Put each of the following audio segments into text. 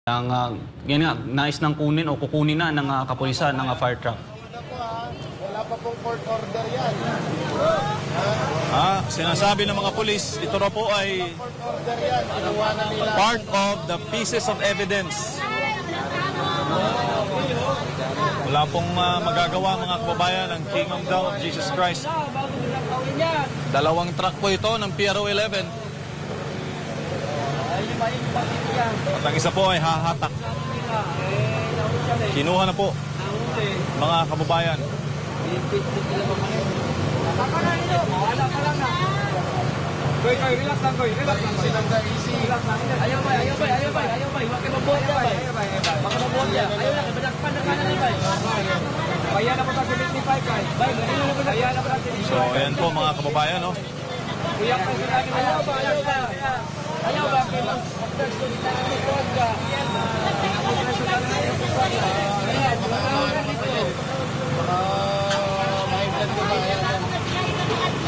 Ang yan nga, nais nang kunin o kukunin na ng kapulisan ng fire truck. Wala pa pong court order yan. Sinasabi ng mga pulis, ito raw po ay part of the pieces of evidence. Wala pong magagawa mga kababayan ng Kingdom of Jesus Christ. Dalawang truck po ito ng PRO 11. At ang isa po ay hahatak. Kinuha na po mga kababayan. Goy, relax lang, Goy. Relax lang, Goy. Relax lang. Ayaw ba? Huwag kayo mabuhat niya, bay. Baka mabuhat niya. Ayaw lang, badakpan na kanan ni bay. Kaya na po sa 75, bay. Kaya na po sa 75. So, ayan po mga kababayan, no? Kuyak na sila ni Ayaw ba? Ayaw ba? Kaya mag-first ko dito ng mag-road ka.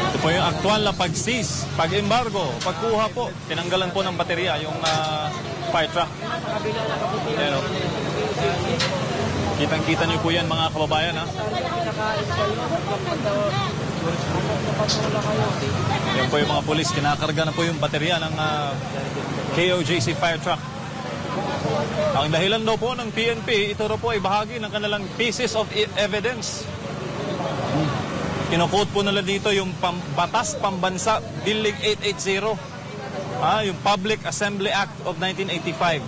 Ito po yung aktual na pag-seize, pag-embargo, pagkuha po. Tinanggalan po ng baterya yung fire truck. Ayan, no? Kitang-kita niyo po yan mga kababayan, ha? Yan po yung mga polis, kinakarga na po yung baterya ng KOJC fire truck. Ang dahilan daw po ng PNP, ito raw po ay bahagi ng kanilang pieces of evidence. Kinukot po nila dito yung Batas Pambansa Building 880, yung Public Assembly Act of 1985.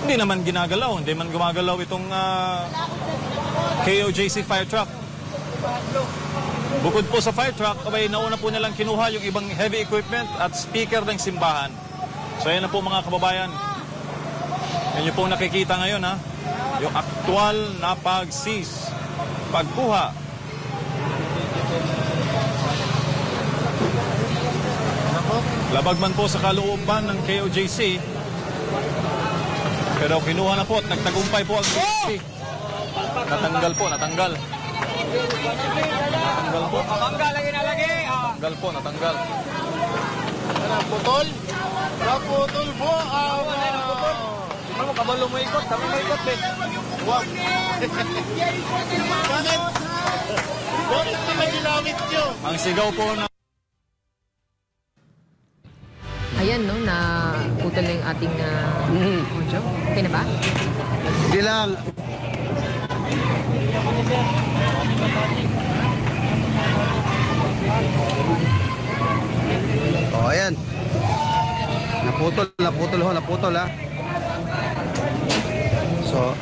Hindi naman ginagalaw, hindi man gumagalaw itong KOJC fire truck. Bukod po sa fire truck, abay nauna po nilang kinuha yung ibang heavy equipment at speaker ng simbahan. So yan na po mga kababayan. Yan yung pong nakikita ngayon, ha? Yung aktual na pag-seize, pagkuha. Labag man po sa kalooban ng KOJC. Pero kinuha na po at nagtagumpay po ang KOJC. Natanggal po, natanggal. Natanggal po. Natanggal po, natanggal. Naputol? Naputol po. Tingnan mo, kabalo mo ikot. Sabi mo ikot, eh. Wag. Bakit? Bakit naman ginamit nyo? Ang sigaw po na Ayan, no, na putol na yung ating audio. Okay na ba? Hindi lang. Oh, ayan. Naputol ha. So,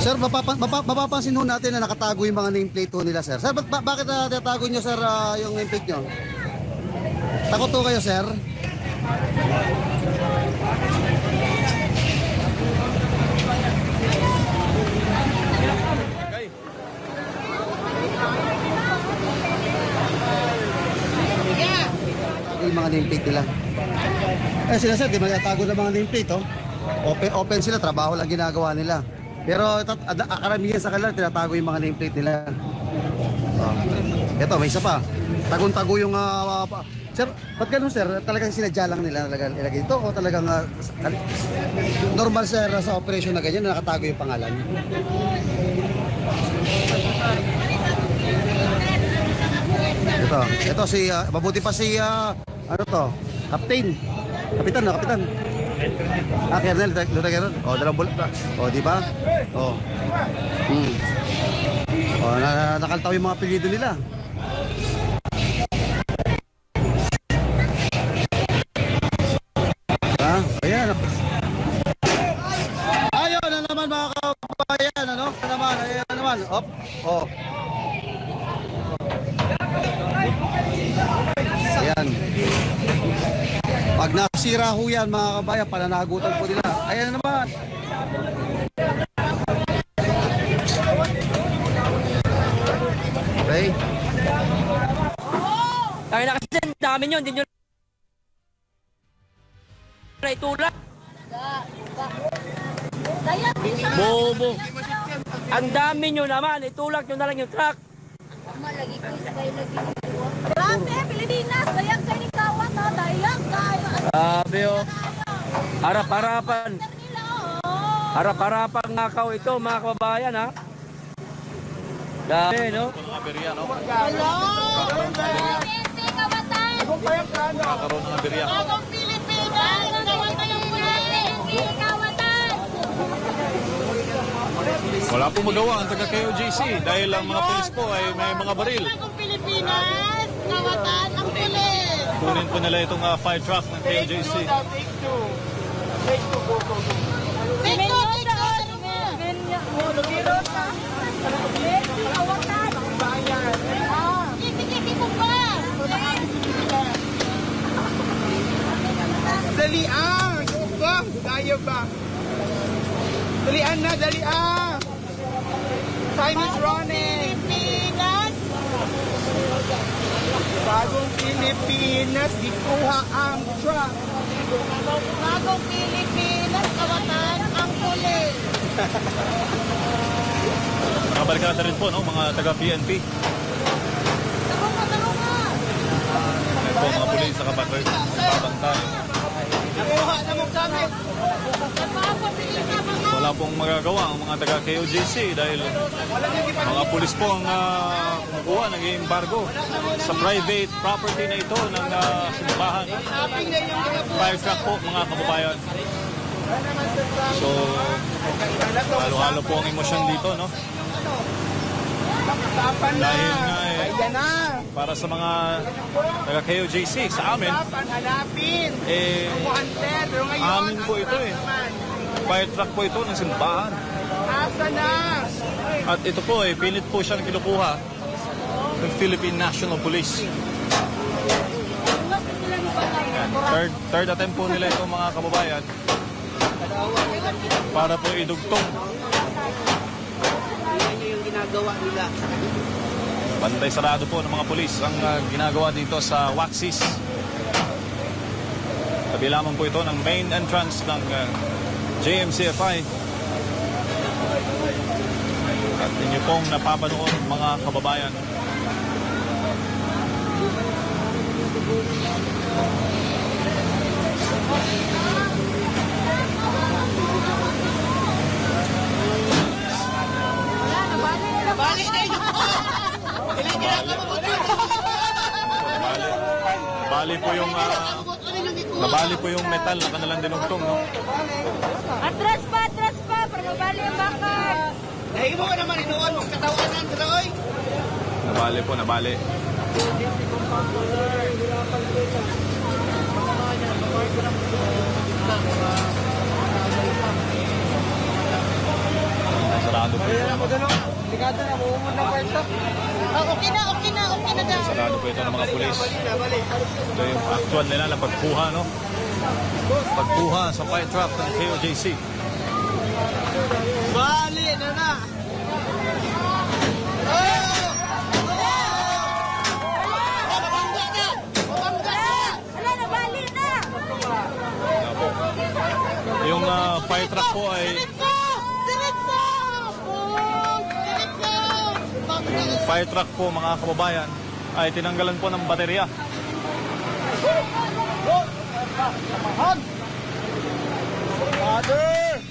sir, mapapansin ho natin na nakatago yung mga nameplate ho nila, sir. Sir, bakit natatago nyo, sir, yung nameplate nyo? Takot ho kayo, sir? Yung mga nameplate nila. Sila, sir, di magtatago ng mga nameplate, oh. Open sila, trabaho lang ginagawa nila. Pero karamihan sa kanila, tinatago yung mga nameplate nila. Ito, may isa pa. Tagon-tago yung... sir, ba't ganun, sir? Talagang sinadya lang nila ilagay ito? O talagang normal, sir, sa operation na ganyan, nakatago yung pangalan? Ito si... mabuti pa si... ano to? Kapitan. Colonel, Lieutenant. Oh, dalawang bullet na. Oh, di ba? Oh. Oh, nakaltaw yung mga apelyido nila. Ayan. Ayun na naman mga kabayan, ano? Ayan naman. Op. Oh. Ayan. Pag nasira ho yan mga kabayan, pananagutan po nila. Ayan naman. Okay. Tayo na kasi, dami nyo, hindi nyo na itulak. Bobo. Ang dami nyo naman, itulak nyo na lang yung truck. Grabe, Pilipinas, dayag kayo ni Kawat, dayag kayo. Grabe oh. Harap-harapan. Harap-harapan ngakaw ito mga kababayan ha. Dami no? Mga aberya, no? Kawatan! Magkakaroon ng aberya. Bagong Pilipinas! Kawatan ng pulis! Kawatan! Wala pong magawa ang taga-KOJC dahil ang mga pulis po ay may mga baril. Bagong Pilipinas! Kawatan ang pulis! Kunin po nila itong fire truck ng KOJC. Take two, ano mo? Kawatan! Kiti-kiti mo ba? Dalian! Bang! Kaya ba? Dalian na! Dalian! Time is running! Pilipinas! Bagong Pilipinas, ikuha ang truck! Bagong Pilipinas! Kawatan ang pulis! Mga barikada rin po, no? Mga taga-PNP. May po mga pulis sa kabantay. Nakuha na mo kami! Wala pong magagawa ang mga taga-KOJC dahil mga pulis po ang kumukuha ng embargo sa private property na ito ng simbahan. Fire truck po mga kababayan. So, halo-halo po ang emosyon dito, no? Tapan na! Dahil nga Kaya na! para sa mga taga-KOJC, sa amin, Tapan, hanapin! eh, Pero ngayon, amin po ito eh. Fire truck po ito ng simbahan. asa na? At ito po eh, pilit po siya kinukuha ng Philippine National Police. Yan. Third attempt po nila ito mga kababayan para po idugtong. Yung ginagawa nila. Bantay sarado po ng mga pulis ang ginagawa dito sa Waxis. Tabi lamang po ito ng main entrance ng JMCFI. At inyo pong napapanood mga kababayan. Balik na yun! Nabali po yung nabali po yung metal na kanilang dinugtong, no? Atras pa, para mabali ang bakal. Nahimo ka naman inoon mong katawanan, Troy! Nabali po, nabali. Sarado po ito. Ligado na, buumod ng kwarto. Okay na daw. Sarado po ito ng mga pulis. Ito yung actual nila na pagkuha, no? Pagkuha sa fire truck ng KOJC. Bali na na! Yung fire truck po ay yung fire truck po mga kababayan ay tinanggalan po ng baterya. Father!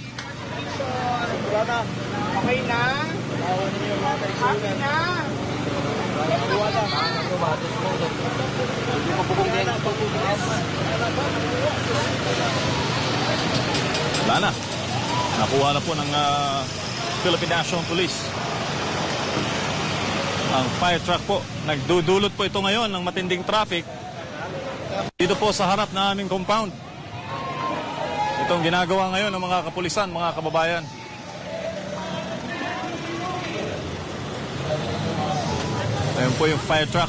Okay na? Okay na? Wala na. Nakuha na po ng Philippine National Police. Ang fire truck po. Nagdudulot po ito ngayon ng matinding traffic dito po sa harap na aming compound. Itong ginagawa ngayon ng mga kapulisan, mga kababayan. Ayun po yung fire truck.